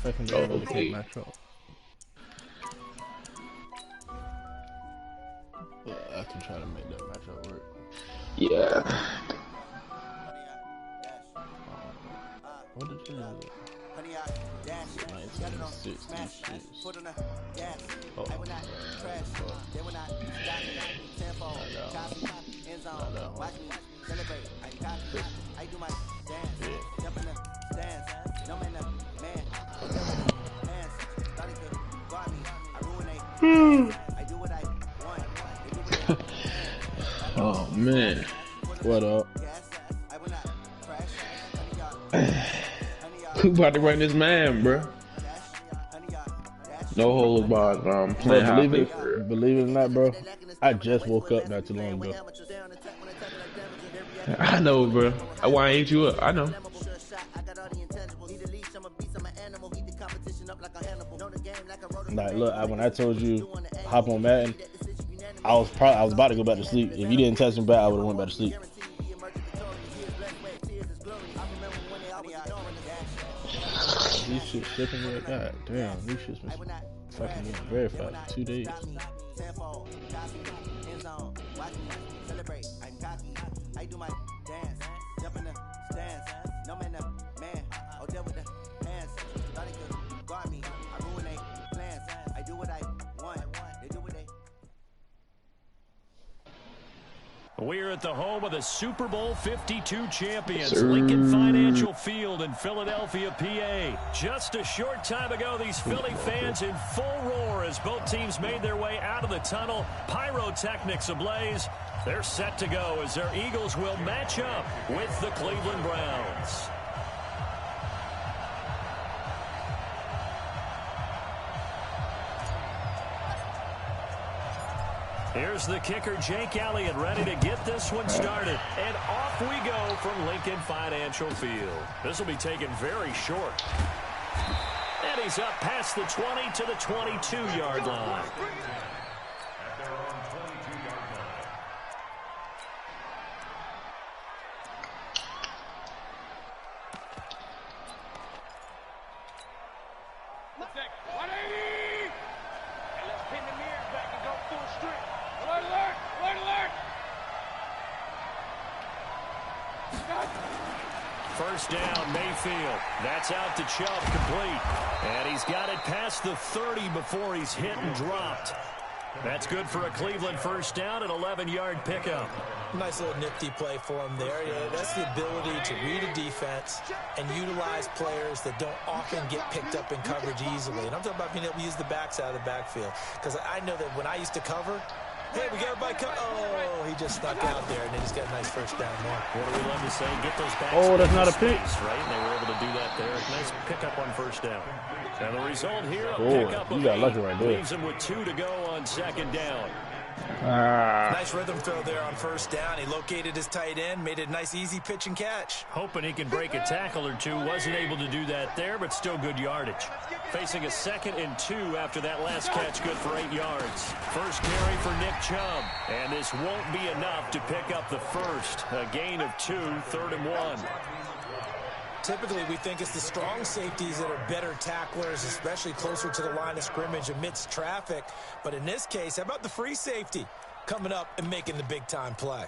second day of the can't match up. Yeah, I can try to make that matchup work. Yeah. What did you do? 1960 shits. Oh. Oh man. What up? Who about to run this man, bro? No holds barred. Playing Bro, high believe for it or not, bro. I just woke up not too long ago. I know, bro. Why ain't you up? I know. Like, look, when I told you hop on Madden, I was about to go back to sleep. If you didn't text me back, I would have went back to sleep. These shit shipping me like that. Damn, these shits been fucking getting verified for 2 days. We're at the home of the Super Bowl 52 champions, Lincoln Financial Field in Philadelphia, PA. Just a short time ago, these Philly fans in full roar as both teams made their way out of the tunnel. Pyrotechnics ablaze. They're set to go as their Eagles will match up with the Cleveland Browns. Here's the kicker, Jake Elliott, ready to get this one started. And off we go from Lincoln Financial Field. This will be taken very short. And he's up past the 20 to the 22-yard line. First down, Mayfield. That's out to Chubb, complete. And he's got it past the 30 before he's hit and dropped. That's good for a Cleveland first down, an 11-yard pickup. Nice little nifty play for him there. Yeah, that's the ability to read a defense and utilize players that don't often get picked up in coverage easily. And I'm talking about being able to use the backs out of the backfield. Because I know that when I used to cover, hey, we got everybody cover. Oh, he just snuck out there, and then he's got a nice first down there. What do we love to say? Get those backs. Oh, that's not a pick. Right? And they were able to do that there. Nice pickup on first down. And the result here, a Oh, pickup you of got 8. lucky right there. Leaves him with 2 to go on second down. Nice rhythm throw there on first down. He located his tight end, made it a nice easy pitch and catch. Hoping he can break a tackle or two. Wasn't able to do that there, but still good yardage. Facing a 2nd and 2 after that last catch, good for 8 yards. First carry for Nick Chubb. And this won't be enough to pick up the first. A gain of 2, 3rd and 1. Typically, we think it's the strong safeties that are better tacklers, especially closer to the line of scrimmage amidst traffic. But in this case, how about the free safety coming up and making the big-time play?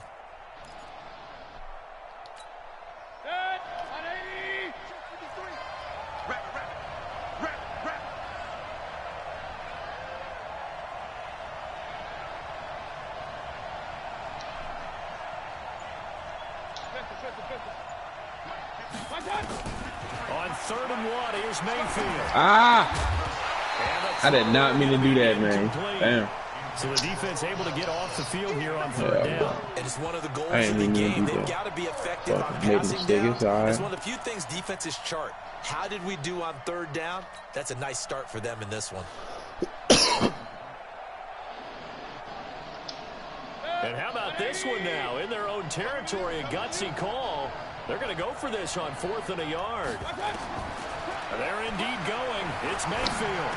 On 3rd and 1, here's Mayfield. I did not mean to do that, man. Damn. So the defense able to get off the field here on 3rd down. And it's one of the goals of the game. They've got to be effective on passing down. It's one of the few things defenses chart. How did we do on 3rd down? That's a nice start for them in this one. And how about this one now? In their own territory, a gutsy call. They're going to go for this on 4th and a yard. They're indeed going. It's Mayfield.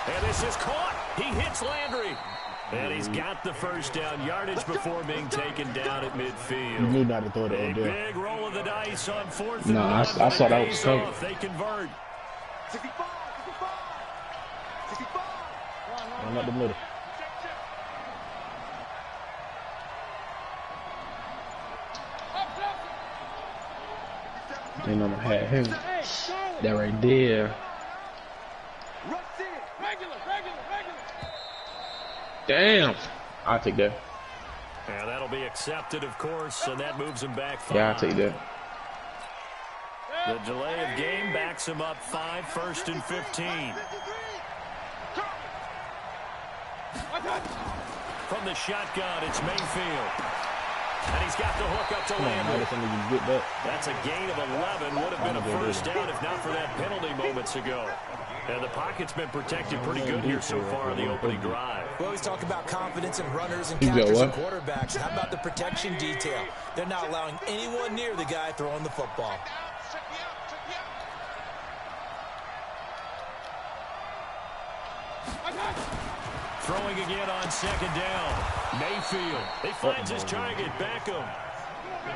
And this is caught. He hits Landry. And he's got the first down yardage before being taken down at midfield. You knew not to throw it over there. Big roll of the dice on 4th and 1. I saw that was covered. They convert. I'm not the middle. Ain't no had him. That right there. Damn. I'll take that. Yeah, that'll be accepted, of course, and that moves him back 5. Yeah, I'll take that. The delay of game backs him up 5, 1st and 15. From the shotgun, it's Mayfield. And he's got the hook up to Lambert. That's a gain of 11. Would have been a first down if not for that penalty moments ago. And the pocket's been protected pretty good here so far on the opening drive. We always talk about confidence in runners and catchers and quarterbacks. How about the protection detail? They're not allowing anyone near the guy throwing the football. Throwing again on 2nd down. Mayfield. He finds his target, Beckham.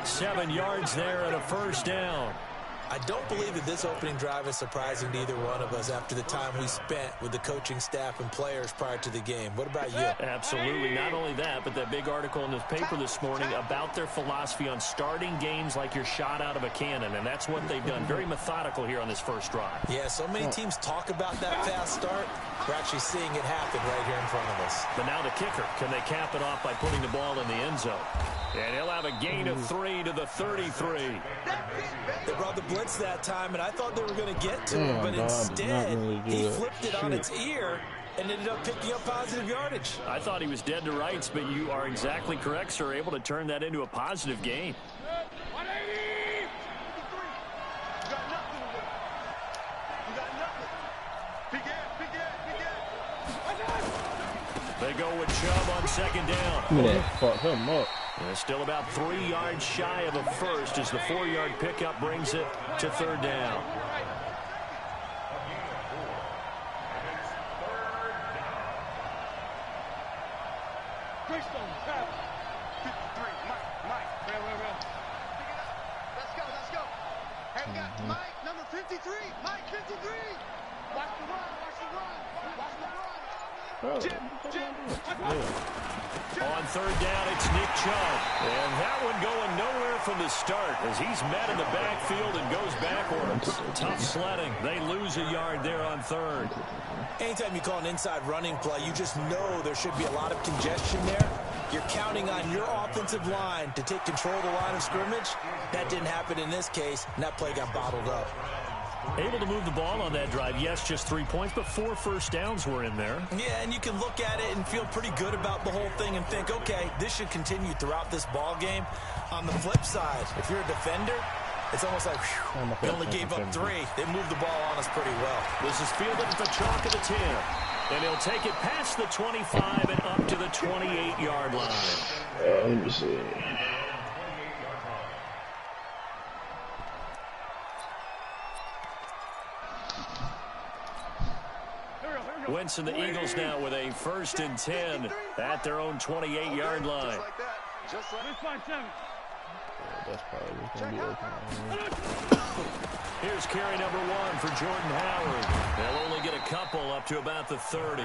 7 yards there and a first down. I don't believe that this opening drive is surprising to either one of us after the time we spent with the coaching staff and players prior to the game. What about you? Absolutely. Not only that, but that big article in the paper this morning about their philosophy on starting games like you're shot out of a cannon, and that's what they've done. Very methodical here on this first drive. Yeah, so many teams talk about that fast start. We're actually seeing it happen right here in front of us. But now the kicker. Can they cap it off by putting the ball in the end zone? And he'll have a gain of 3 to the 33. They brought the blitz that time, and I thought they were going to get to him, but instead he flipped it on its ear and ended up picking up positive yardage. I thought he was dead to rights, but you are exactly correct, sir. Able to turn that into a positive gain. They go with Chubb on 2nd down. Fuck him up. And still about 3 yards shy of a first as the 4-yard pickup brings it to 3rd down. Mike, number 53. Mike, 53. Watch the run. On 3rd down, it's Nick Chubb. And that one going nowhere from the start as he's met in the backfield and goes backwards. Tough sledding. They lose a yard there on 3rd. Anytime you call an inside running play, you just know there should be a lot of congestion there. You're counting on your offensive line to take control of the line of scrimmage. That didn't happen in this case, and that play got bottled up. Able to move the ball on that drive. Yes, just 3 points, but 4 first downs were in there. Yeah, and you can look at it and feel pretty good about the whole thing and think, okay, this should continue throughout this ball game. On the flip side, if you're a defender, it's almost like, whew, they only gave up 3. They moved the ball on us pretty well. This is fielded at the chalk of the 10. And he'll take it past the 25 and up to the 28-yard line. Let me see. Wentz and the Eagles now with a 1st and 10 at their own 28-yard line. That's probably going to be open. Here's carry number 1 for Jordan Howard. They'll only get a couple up to about the 30.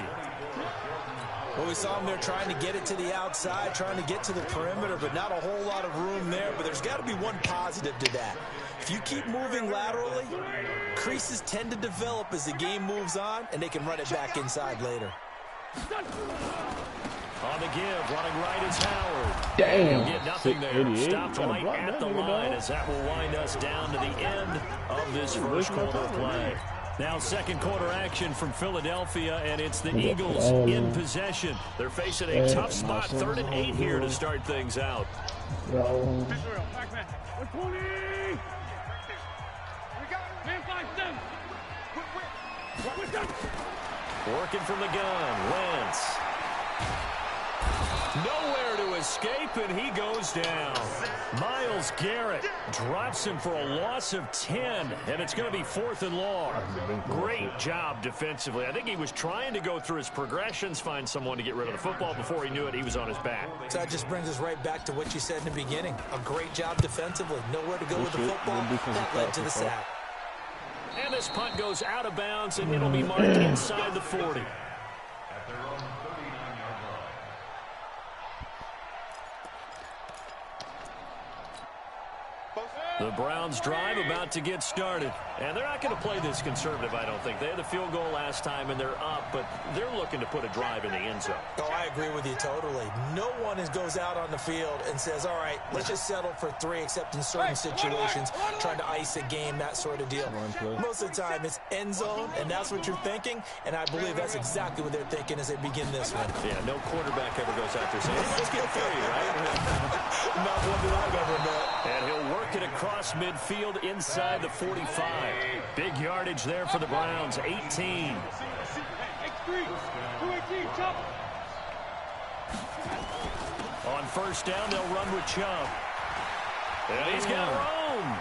Well, we saw him there trying to get it to the outside, trying to get to the perimeter, but not a whole lot of room there. But there's got to be one positive to that. If you keep moving laterally, creases tend to develop as the game moves on, and they can run it back inside later. On the give, running right is Howard. Damn. Get nothing there. Stopped right at the line as that will wind us down to the end of this first quarter of play. Now 2nd quarter action from Philadelphia, and it's the Eagles in possession. They're facing a tough spot, 3rd and 8 here to start things out. Working from the gun, Wentz. Nowhere to escape, and he goes down. Myles Garrett drops him for a loss of 10, and it's going to be 4th and long. Great job defensively. I think he was trying to go through his progressions, find someone to get rid of the football. Before he knew it, he was on his back. So that just brings us right back to what you said in the beginning. A great job defensively. Nowhere to go with the football. That led to the sack. And this punt goes out of bounds, and it'll be marked inside the 40. The Browns drive about to get started. And they're not going to play this conservative, I don't think. They had the field goal last time, and they're up, but they're looking to put a drive in the end zone. Oh, I agree with you totally. No one goes out on the field and says, all right, let's just settle for 3, except in certain situations, trying to ice a game, that sort of deal. Most of the time, it's end zone, and that's what you're thinking, and I believe that's exactly what they're thinking as they begin this one. Yeah, no quarterback ever goes out there saying, hey, let's get 3, right? Not one that I've ever met. And he'll work it across midfield inside the 45. Big yardage there for the Browns, 18. On first down, they'll run with Chubb. And he's got room.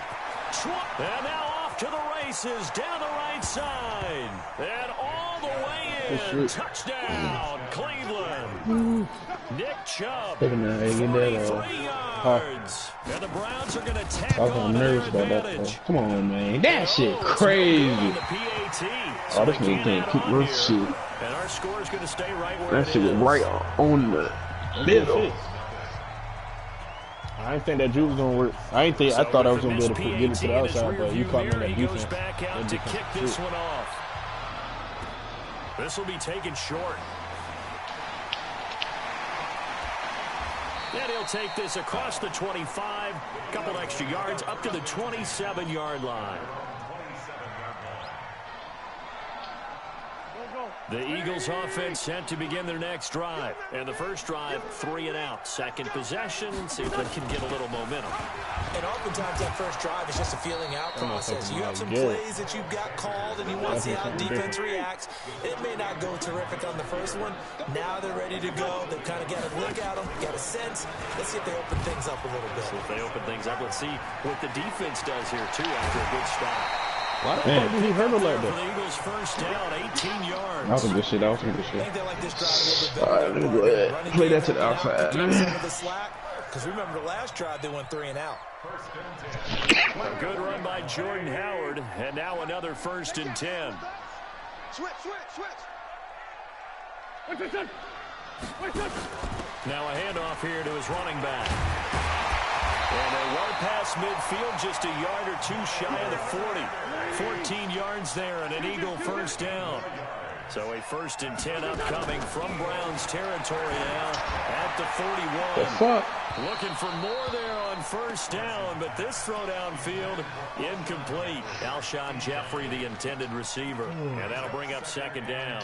And now off to the races, down the right side. And all the way in. Touchdown, Cleveland. Nick Chubb, 43 yards. And the Browns are going to tack on nervous about that. Come on, man. That shit crazy. Oh, this nigga can't keep this shit. And our score is going to stay right where that shit was right on the middle. I didn't think that Drew was gonna work. I thought I was gonna be able to get it to the outside, but you caught me in that defense. Back out to kick this one off. This will be taken short. And he'll take this across the 25, couple extra yards up to the 27-yard line. The Eagles offense set to begin their next drive. And the first drive, 3 and out. Second possession, see if they can get a little momentum. And oftentimes that first drive is just a feeling out process. You have some plays that you've got called and you want to see how the defense reacts. It may not go terrific on the first one. Now they're ready to go. They've kind of got a look at them, got a sense. Let's see if they open things up a little bit. See if they open things up. Let's see what the defense does here, too, after a good stop. Why the fuck did he hurt him like For that? the Eagles first down, 18 yards. That was some good shit. That was some good shit. I think they like this drive a little bit better. All right, let me go ahead. Play that to the outside. Because remember the last drive, they went 3 and out. A good run by Jordan Howard. And now another 1st and 10. Switch. Now a handoff here to his running back. And a run past midfield, just a yard or 2 shy of the 40. 14 yards there and an Eagle first down. So a 1st and 10 upcoming from Browns territory now at the 41. The fuck? Looking for more there on first down, but this throw downfield incomplete. Alshon Jeffrey, the intended receiver. And that'll bring up 2nd down.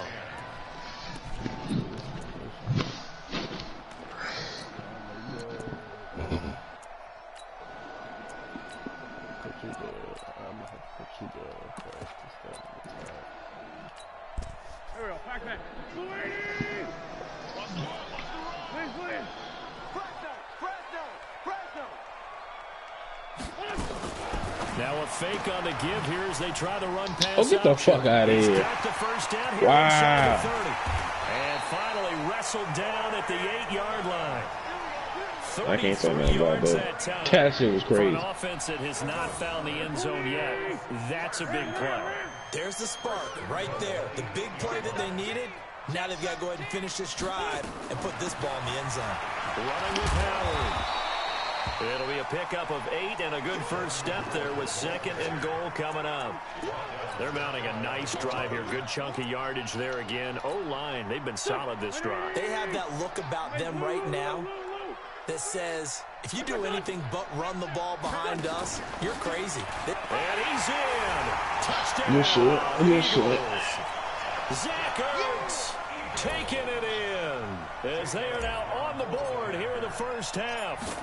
Now a fake on the give here as they try to run past. Oh, get the fuck out of here. Got the first down here wow. inside the 30. And finally wrestled down at the 8-yard line. I can't say nothing about that. That shit was crazy. For an offense that has not found the end zone yet, that's a big play. There's the spark right there. The big play that they needed. Now they've got to go ahead and finish this drive and put this ball in the end zone. Running with Howard. It'll be a pickup of 8 and a good first step there with 2nd and goal coming up. They're mounting a nice drive here. Good chunk of yardage there again. O-line, they've been solid this drive. They have that look about them right now that says, if you do anything but run the ball behind us, you're crazy. And he's in. Touchdown. You should. Zach Ertz taking it in as they are now on the board here in the first half.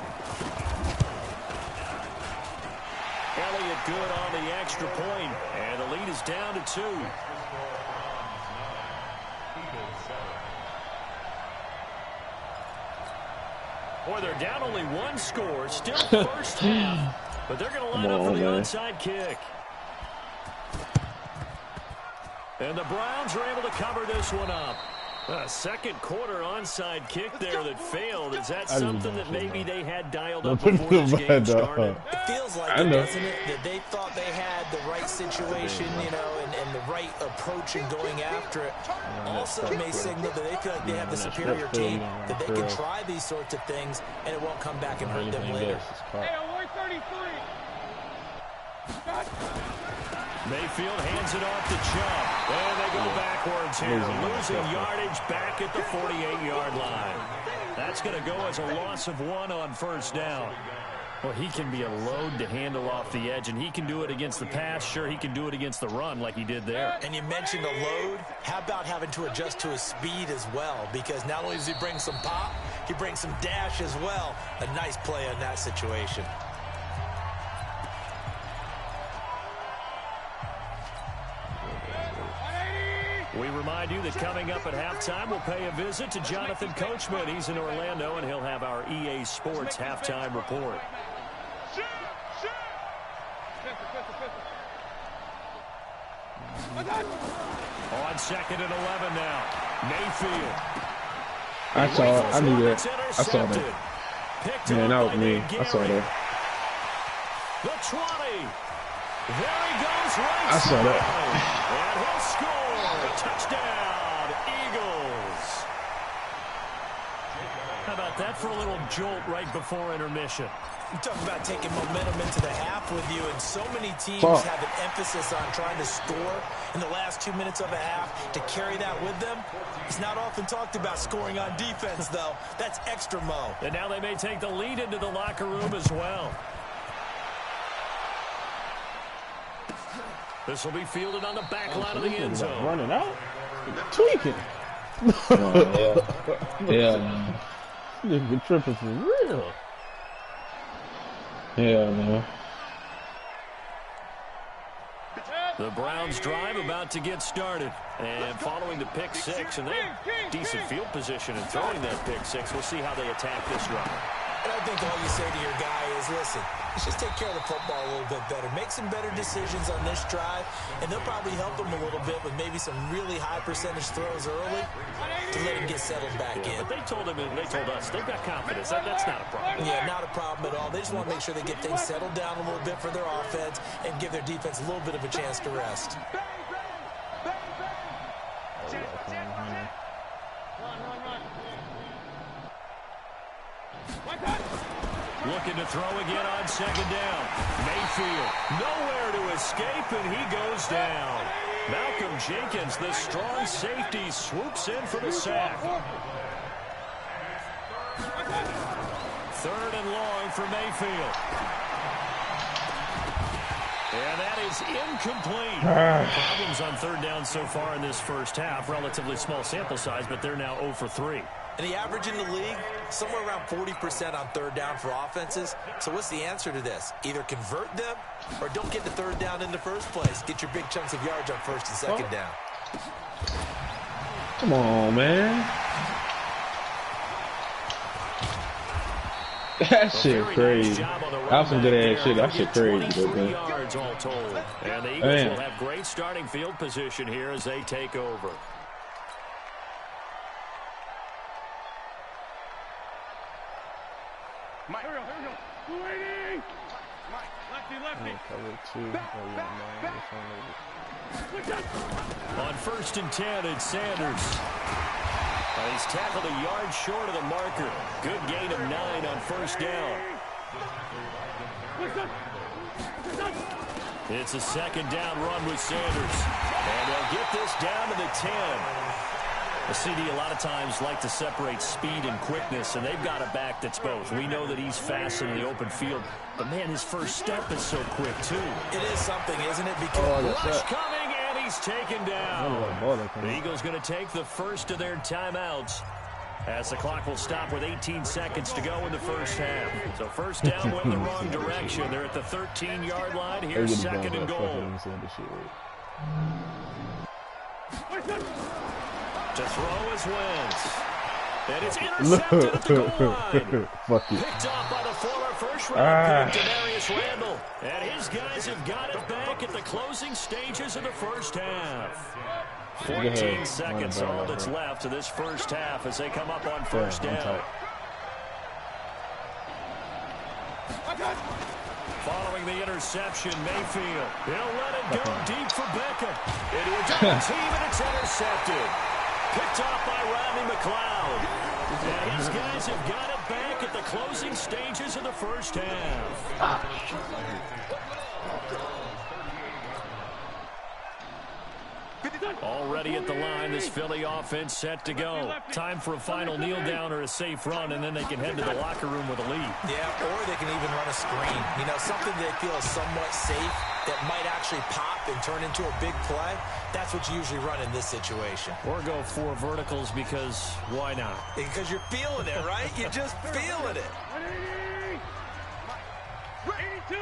Elliott good on the extra point, and the lead is down to 2. Boy, they're down only 1 score, still first half, but they're going to line up for the onside kick. And the Browns are able to cover this one up. Second quarter onside kick there that failed. Is that something that maybe they had dialed up before this game started? It feels like it, doesn't it? That they thought they had the right situation, you know, and the right approach in going after it. Also may signal that they feel like they have the superior team, that they can try these sorts of things, and it won't come back and hurt them later. Mayfield hands it off to Chubb. And they go backwards here. Losing yardage back at the 48-yard line. That's going to go as a loss of 1 on first down. Well, he can be a load to handle off the edge, and he can do it against the pass. Sure, he can do it against the run like he did there. And you mentioned a load. How about having to adjust to his speed as well? Because not only does he bring some pop, he brings some dash as well. A nice play on that situation. We remind you that coming up at halftime, we'll pay a visit to Jonathan Coachman. He's in Orlando, and he'll have our EA Sports halftime report. On 2nd and 11 now. Mayfield. I saw it. I knew that. I saw that. Man, that was me. I saw that. The 20. There he goes. Right I saw that. And he'll score. Touchdown, Eagles. How about that for a little jolt right before intermission? You're talking about taking momentum into the half with you, and so many teams have an emphasis on trying to score in the last 2 minutes of a half. To carry that with them, it's not often talked about scoring on defense, though. That's extra mo. And now they may take the lead into the locker room as well. This will be fielded on the back line of the end zone. Running out? Tweaking. Yeah, man. You've been tripping for real. Yeah, man. The Browns drive about to get started. And following the pick six, and they have decent field position in throwing that pick six. We'll see how they attack this run. And I think all you say to your guy is, listen, let's just take care of the football a little bit better. Make some better decisions on this drive, and they'll probably help him a little bit with maybe some really high percentage throws early to let him get settled back in. But they told him, and they told us, they've got confidence. That's not a problem. Yeah, not a problem at all. They just want to make sure they get things settled down a little bit for their offense and give their defense a little bit of a chance to rest. Looking to throw again on 2nd down. Mayfield, nowhere to escape, and he goes down. Malcolm Jenkins, the strong safety, swoops in for the sack. 3rd and long for Mayfield. And that is incomplete. Problems on 3rd down so far in this first half. Relatively small sample size, but they're now 0 for 3. And the average in the league, somewhere around 40% on 3rd down for offenses. So what's the answer to this? Either convert them or don't get the 3rd down in the first place. Get your big chunks of yards on 1st and 2nd down. Come on, man. That shit crazy. That was some good ass shit. That shit crazy, though, man. Yards all told. And the Eagles will have great starting field position here as they take over. Mike, here we go. 280. Mike, lefty. Cover 2. On 1st and 10, it's Sanders. He's tackled a yard short of the marker. Good gain of 9 on 1st down. It's a 2nd down run with Sanders. And they'll get this down to the 10. The CD a lot of times like to separate speed and quickness, and they've got a back that's both. We know that he's fast in the open field, but man, his first step is so quick too. It is something, isn't it? Because rush coming, and he's taken down. The Eagles going to take the first of their timeouts as the clock will stop with 18 seconds to go in the first half. So 1st down went in the wrong direction. They're at the 13-yard line. Here's 2nd and goal. To throw is Wentz. And it's intercepted at the goal line. Picked off by the former first-round pick, Denarius Randall. And his guys have got it back at the closing stages of the first half. 14 seconds, all that's left of this first half as they come up on first down. Following the interception, Mayfield. He'll let it go deep for Beckham. Into a double team, and it's intercepted. Picked off by Rodney McLeod. And these guys have got it back at the closing stages of the first half. Already at the line, this Philly offense set to go. Time for a final kneel down or a safe run, and then they can head to the locker room with a lead. Yeah, or they can even run a screen. You know, something they feel is somewhat safe that might actually pop and turn into a big play. That's what you usually run in this situation. Or go 4 verticals because why not? Because you're feeling it, right? You're just feeling it. 82.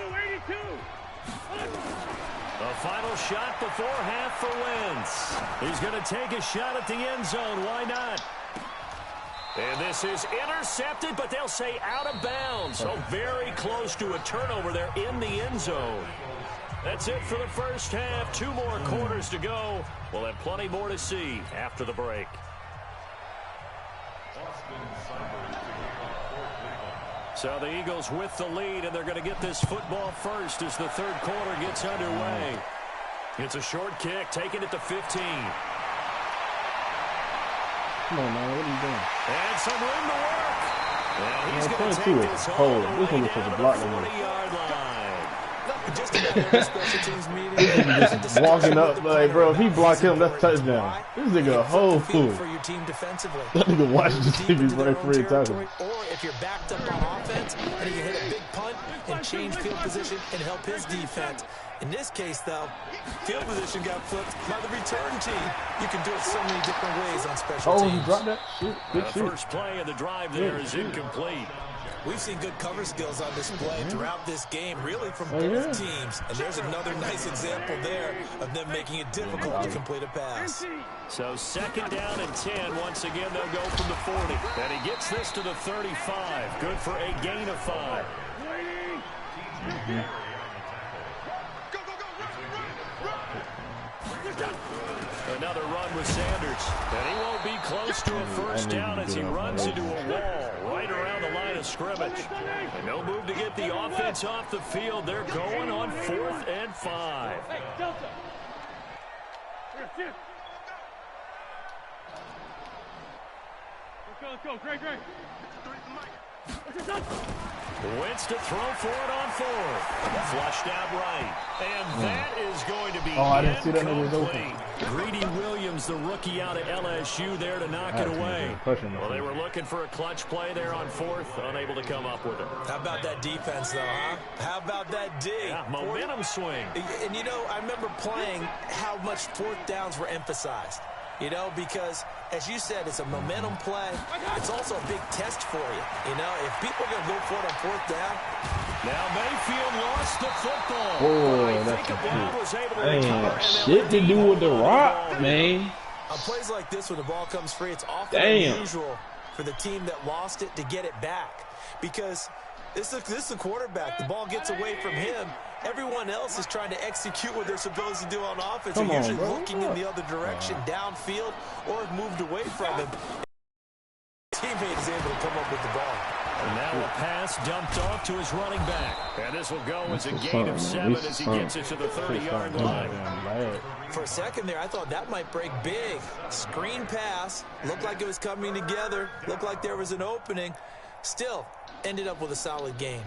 The final shot before half for Wentz. He's going to take a shot at the end zone. Why not? And this is intercepted, but they'll say out of bounds. So very close to a turnover there in the end zone. That's it for the first half. 2 more quarters to go. We'll have plenty more to see after the break. So the Eagles with the lead, and they're going to get this football first as the third quarter gets underway. It's a short kick, taking it to 15. Come on, man. What are you doing? And some room to work. And he's going to take this all all the the way way down down to to block the him. 40-yard line. Just about every special teams meeting. Just walking up, like, bro, if he block him, that's touchdown. This nigga a whole fool. For your team defensively. That nigga watch the TV right for your tackle. Or if you're backed up on offense and you can hit a big punt and change field position and help his defense. In this case, though, field position got flipped by the return team. You can do it so many different ways on special teams. Oh, he dropped that shit. Good The shit. first play of the drive there is incomplete. We've seen good cover skills on display throughout this game, really from both teams. And there's another nice example there of them making it difficult to complete a pass. So second down and 10. Once again, they'll go from the 40. And he gets this to the 35. Good for a gain of 5. Another run with Sanders. And he won't be close to a first down as he runs into a wall right around the line of scrimmage. And no move to get the offense off the field. They're going on 4th and 5. Hey, Delta. Let's go. Great. Wentz to throw for it on 4th. Flushed out right. And that is going to be I didn't see that nigga was open. incomplete. Greedy Williams, the rookie out of LSU, there to knock it away. Well, they were looking for a clutch play there on 4th, unable to come up with it. How about that defense, though, huh? How about that D? Yeah, momentum swing. And, you know, I remember playing how much 4th downs were emphasized. You know, because, as you said, it's a momentum play. It's also a big test for you. You know, if people are going to go for it on 4th down. Now Mayfield lost the football. Oh, that's a shit to do with the rock, man. On plays like this, when the ball comes free, it's often unusual for the team that lost it to get it back. Because this is the quarterback. The ball gets away from him. Everyone else is trying to execute what they're supposed to do on offense. They're usually looking in the other direction, downfield, or have moved away from him. Teammate is able to come up with the ball. And now a pass dumped off to his running back. And this will go as a gain of 7 as he gets it to the 30-yard line. For a second there, I thought that might break big. Screen pass. Looked like it was coming together. Looked like there was an opening. Still, ended up with a solid game.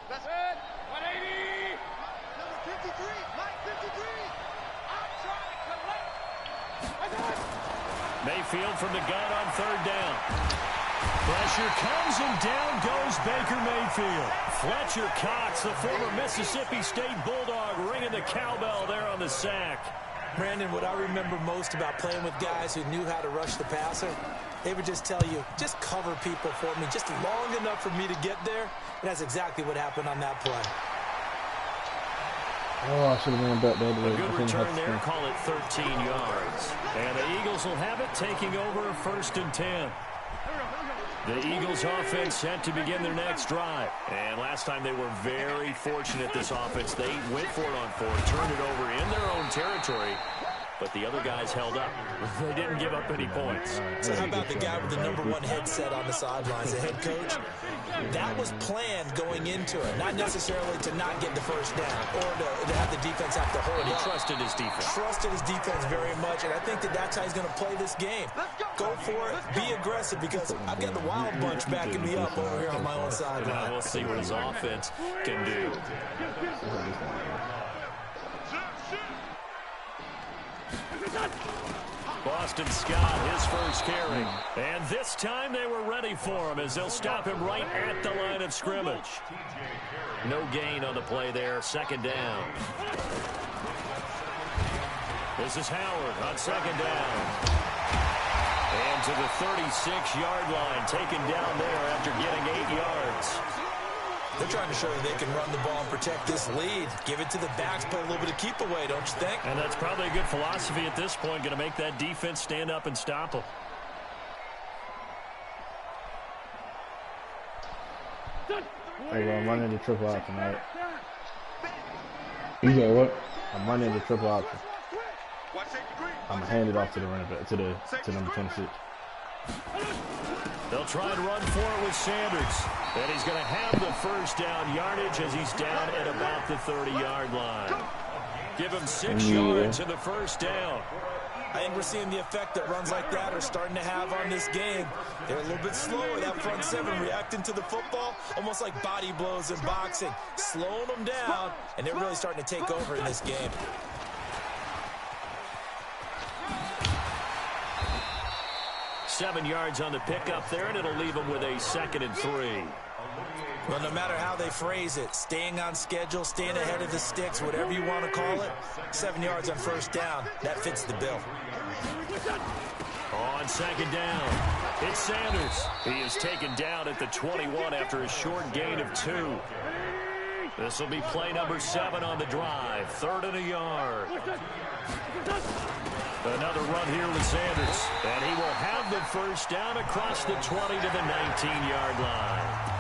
That's it. 180. Number 53. Mike 53. I'm trying to collect. Mayfield from the gun on 3rd down. Pressure comes and down goes Baker Mayfield. Fletcher Cox, the former Mississippi State Bulldog, ringing the cowbell there on the sack. Brandon, what I remember most about playing with guys who knew how to rush the passer, they would just tell you, just cover people for me, just long enough for me to get there. And that's exactly what happened on that play. Oh, I should have ran back the other way. A good return there, call it 13 yards. And the Eagles will have it, taking over 1st and 10. The Eagles offense set to begin their next drive. And last time they were very fortunate, this offense. They went for it on fourth, turned it over in their own territory, but the other guys held up. They didn't give up any points. So how about the guy with the #1 headset on the sidelines, the head coach? That was planned going into it, not necessarily to not get the first down or to have the defense have to hold And he up. trusted his defense. Trusted his defense very much, and I think that's how he's going to play this game. Go for it, be aggressive, because I've got the Wild Bunch backing me up over here on my own sideline. We'll see what his offense can do. Boston Scott, his first carry. And this time they were ready for him as they'll stop him right at the line of scrimmage. No gain on the play there, second down. This is Howard on second down. And to the 36-yard line, taken down there after getting 8 yards. They're trying to show that they can run the ball and protect this lead. Give it to the backs, play a little bit of keep away, don't you think? And that's probably a good philosophy at this point, going to make that defense stand up and stop them. Hey, bro, I'm running the triple option, right? You got what? I'm running the triple option. I'm gonna hand it off to the running back, to number 26. They'll try and run for it with Sanders. And he's going to have the first down yardage as he's down at about the 30-yard line. Give him 6 yards in the first down. I think we're seeing the effect that runs like that are starting to have on this game. They're a little bit slower, that front seven, reacting to the football, almost like body blows in boxing, slowing them down, and they're really starting to take over in this game. Seven yards on the pickup there, and it'll leave them with a 2nd and 3. Well, no matter how they phrase it, staying on schedule, staying ahead of the sticks, whatever you want to call it, 7 yards on first down, that fits the bill. On second down, it's Sanders. He is taken down at the 21 after a short gain of 2. This will be play number 7 on the drive, 3rd and a yard. Another run here with Sanders, and he will have the first down across the 20 to the 19-yard line.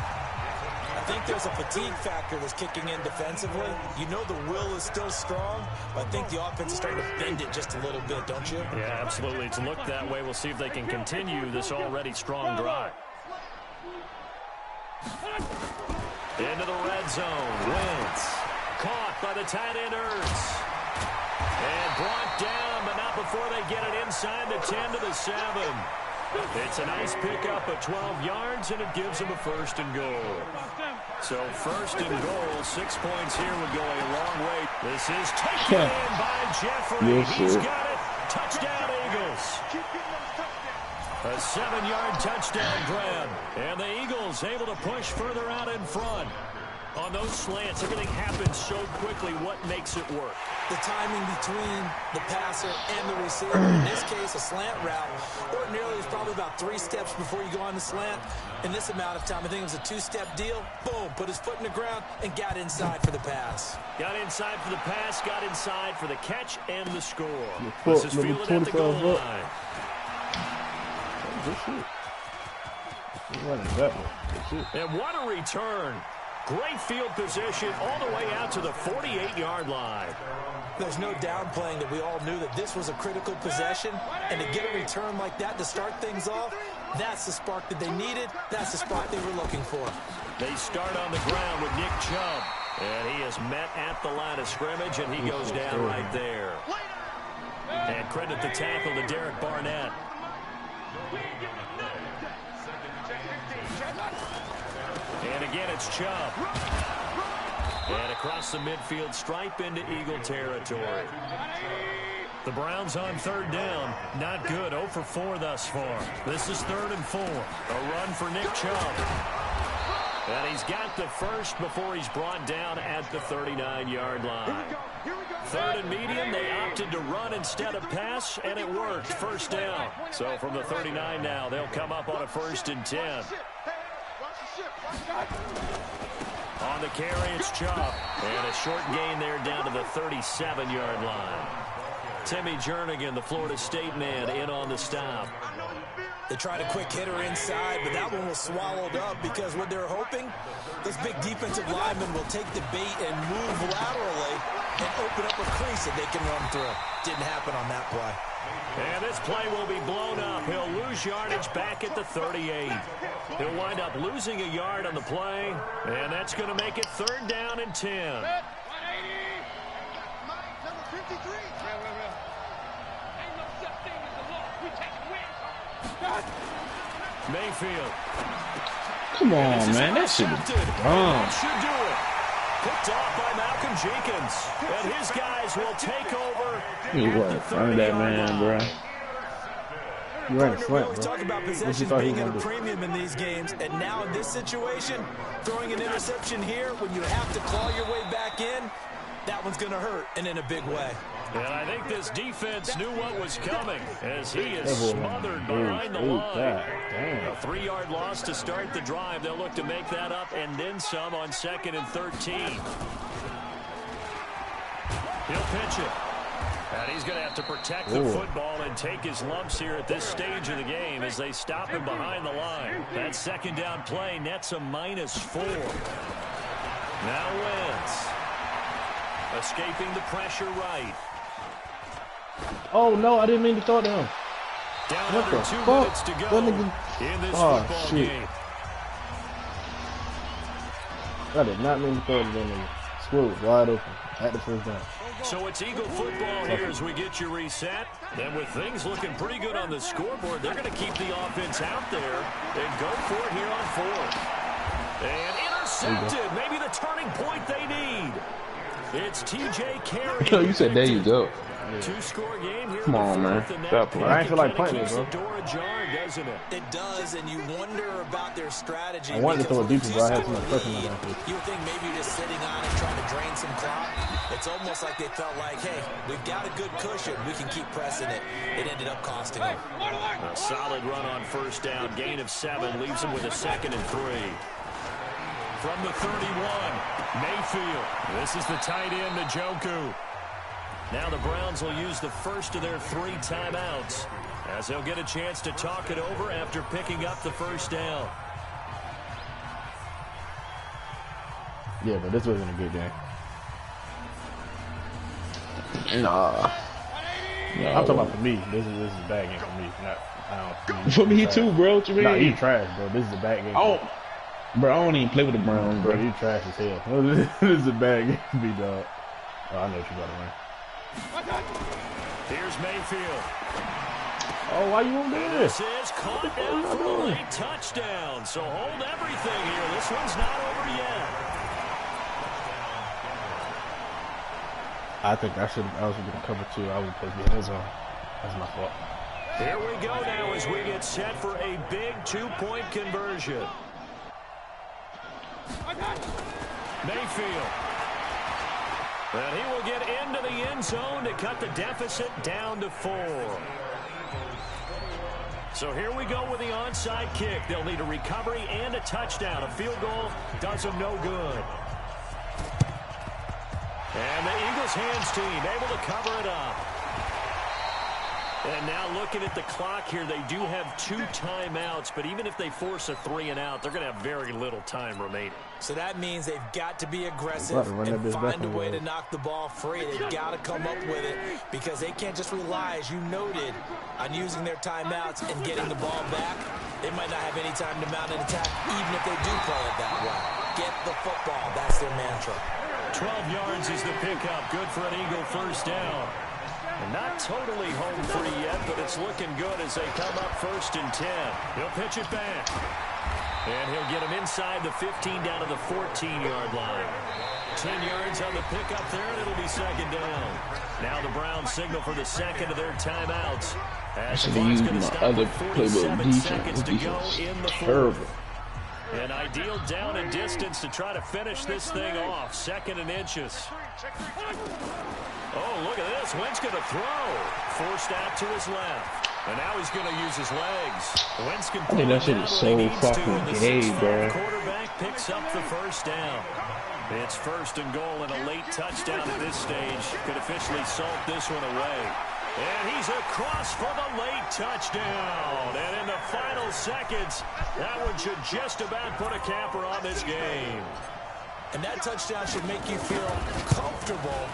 I think there's a fatigue factor that's kicking in defensively. You know the will is still strong, but I think the offense is starting to bend it just a little bit, don't you? Yeah, absolutely. It's looked that way. We'll see if they can continue this already strong drive. Into the red zone. Wentz caught by the tight end Ertz. And brought down, but not before they get it inside the 10 to the 7. It's a nice pickup of 12 yards, and it gives them a 1st and goal. So 1st and goal, 6 points here would go a long way. This is taken in by Jeffrey. He's got it. Touchdown, Eagles. A 7-yard touchdown grab. And the Eagles able to push further out in front. On those slants, everything happens so quickly. What makes it work? The timing between the passer and the receiver. In this case, a slant route. Ordinarily, it's probably about 3 steps before you go on the slant. In this amount of time, I think it was a 2-step deal. Boom, put his foot in the ground and got inside for the pass. Got inside for the pass, got inside for the catch and the score. This is fielded at the goal line. And what a return. Great field position all the way out to the 48-yard line. There's no downplaying that we all knew that this was a critical possession, and to get a return like that to start things off, that's the spark that they needed. That's the spark they were looking for. They start on the ground with Nick Chubb, and he is met at the line of scrimmage, and he goes down right there. And credit the tackle to Derek Barnett. And again, it's Chubb. And across the midfield stripe into Eagle territory. The Browns on 3rd down. Not good. 0 for 4 thus far. This is 3rd and 4. A run for Nick Chubb. And he's got the first before he's brought down at the 39-yard line. 3rd and medium, they opted to run instead of pass, and it worked. First down. So from the 39 now, they'll come up on a 1st and 10. On the carry, it's Chubb. And a short gain there down to the 37-yard line. Timmy Jernigan, the Florida State man, in on the stop. They tried a quick hitter inside, but that one was swallowed up because what they're hoping, those big defensive linemen will take the bait and move laterally and open up a crease that they can run through. Didn't happen on that play. And this play will be blown up. He'll lose yardage back at the 38. He'll wind up losing a yard on the play, and that's going to make it 3rd down and 10. 180. Mike, number 53. Ain't no such thing as a loss. We take wins. Mayfield. Come on, man. That shit is dumb. That should do it. Picked off by Malcolm Jenkins. And his guys will take over. You weren't front that man, bro. You ran a We slant, always bro. talk about What you possession thought he being was at a gonna do? premium in these games, and now in this situation, throwing an interception here when you have to claw your way back in, that one's going to hurt, and in a big way. And I think this defense knew what was coming as he is smothered behind the line. Damn. A 3-yard loss to start the drive. They'll look to make that up and then some on 2nd and 13. He'll pitch it. And he's going to have to protect the football and take his lumps here at this stage of the game as they stop him behind the line. That 2nd down play nets a -4. Now Wentz. Escaping the pressure right. Oh, no, I didn't mean to throw it to him. Down What under the 2 fuck? minutes to go That nigga... in this Oh, football shit. game. I did not mean to throw it to that nigga. Squirrel was wide open at the 1st down. So it's Eagle football here as we get you reset. And with things looking pretty good on the scoreboard, they're going to keep the offense out there and go for it here on 4th. And intercepted. Maybe the turning point they need. It's T.J. Carey. Yo, you said there you go. 2-score game here. Come on, man. Stop playing. I ain't feel like punting it, bro. The door ajar, doesn't it? It does, and you wonder about their strategy. I wanted to throw it deeper, because but I had when too you much pressure score a on my lead, back. you would think maybe you're just sitting on it trying to drain some clock. It's almost like they felt like, hey, we've got a good cushion. We can keep pressing it. It ended up costing them. A solid run on 1st down. Gain of 7 leaves them with a 2nd and 3. From the 31, Mayfield. This is the tight end, Njoku. Now the Browns will use the first of their 3 timeouts as they'll get a chance to talk it over after picking up the 1st down. Yeah, but this wasn't a good game. Nah. I'm talking about for me. This is a bad game for me. Not For me too, bro. What you mean? Nah, you trash, bro. This is a bad game. Oh, bro, I don't even play with the Browns, Bro, bro. you trash as hell. This is a bad game for me, dog. Oh, I know what you got to run. Here's Mayfield. Oh, why you on there? This is caught down for a late touchdown. So hold everything here. This one's not over yet. I think I was going to cover 2. I was supposed to be in his zone. That's my fault. Here we go now as we get set for a big 2-point conversion. Mayfield. And he will get into the end zone to cut the deficit down to 4. So here we go with the onside kick. They'll need a recovery and a touchdown. A field goal does them no good. And the Eagles hands team able to cover it up. And now looking at the clock here, they do have 2 timeouts, but even if they force a 3 and out, they're going to have very little time remaining. So that means they've got to be aggressive and find a way to knock the ball free. They've got to come up with it because they can't just rely, as you noted, on using their timeouts and getting the ball back. They might not have any time to mount an attack, even if they do play it that way. Get the football. That's their mantra. 12 yards is the pickup. Good for an Eagle 1st down. And not totally home free yet, but it's looking good as they come up 1st and 10. He'll pitch it back. And he'll get him inside the 15 down to the 14-yard line. 10 yards on the pickup there, and it'll be 2nd down. Now the Browns signal for the 2nd of their timeouts. I should have used my other playbook defense. To go in the terrible. An ideal down and distance to try to finish this thing off. 2nd and inches. Oh, look at this. Wentz going to throw. Forced out to his left. And now he's going to use his legs. Wentz can pull that shit is so fucking gay, bro. Quarterback picks up the 1st down. It's 1st and goal and a late touchdown at this stage. Could officially salt this one away. And he's across for the late touchdown. And in the final seconds, that one should just about put a capper on this game. And that touchdown should make you feel comfortable.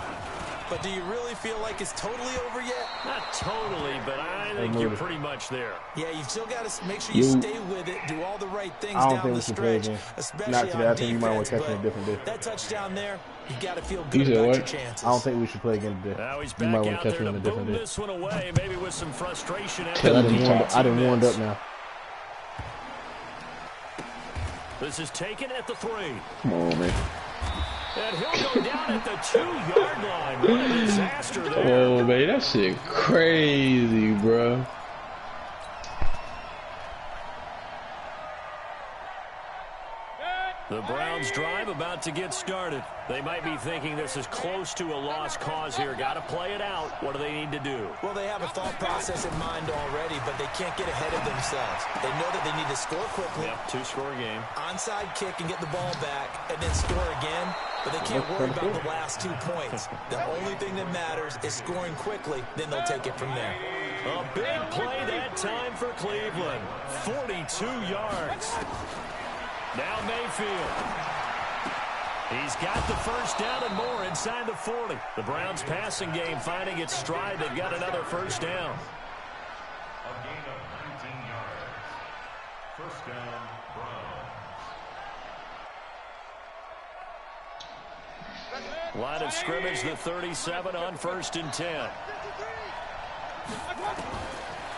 But do you really feel like it's totally over yet? Not totally, but I think you're pretty much there. Yeah, you've still got to make sure you stay with it, do all the right things down the stretch, especially not today. on I think you might want to catch me a different day. That touchdown there, you got to feel good about your chances. I don't think we should play again today. Now he's You might back want out to catch there me in to a different boom day. this one away, maybe with some frustration. I didn't warmed up now. This is taken at the 3. Come on, man. And he'll go down at the 2-yard line. What a disaster there. Oh, man, that shit crazy, bro. The Browns drive about to get started. They might be thinking this is close to a lost cause here. Got to play it out. What do they need to do? Well, they have a thought process in mind already, but they can't get ahead of themselves. They know that they need to score quickly. Yep, 2-score game. Onside kick and get the ball back, and then score again. But they can't worry about the last 2 points. The only thing that matters is scoring quickly. Then they'll take it from there. A big play that time for Cleveland. 42 yards. Now Mayfield. He's got the first down and more inside the 40. The Browns passing game finding its stride. They've got another first down. A gain of 19 yards. First down, Browns. Line of scrimmage, the 37 on 1st and 10.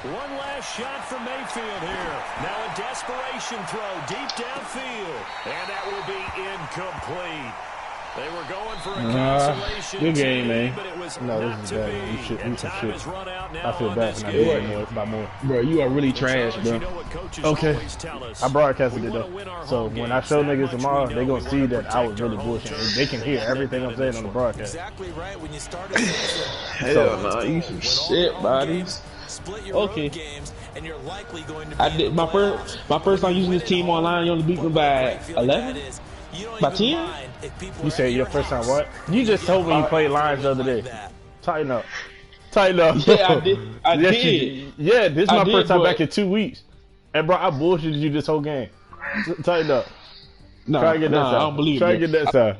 One last shot from Mayfield here. Now a desperation throw deep downfield. And that will be incomplete. They were going for a consolation good game, man. but it was No, not this is to bad. be. Shit, And time has run out now I feel on bad this for not game. doing more by more. Bro, you are really trash, You bro. know what coaches Okay. always tell us. I broadcasted We it wanna though. win our So home when I games. show That niggas much tomorrow, we they know. gonna We see wanna that I was protect our really home bullshitting. turf. They can hear everything I'm saying on the broadcast. Exactly right. When you start a season, Hell no, you some shit, bodies. split your Okay. road games, and you're likely going to be I did my first time using this team online. You only beat me by 11, by 10. You say your first time what? You just told me you played Lions the other day. Tighten up. Tighten up. Yeah, I did. I Yes, did. you did. Yeah, this is I my did, first time but- back in 2 weeks. And bro, I bullshitted you this whole game. Tighten up. No, Try to get that I side. don't believe Try it. to get that side.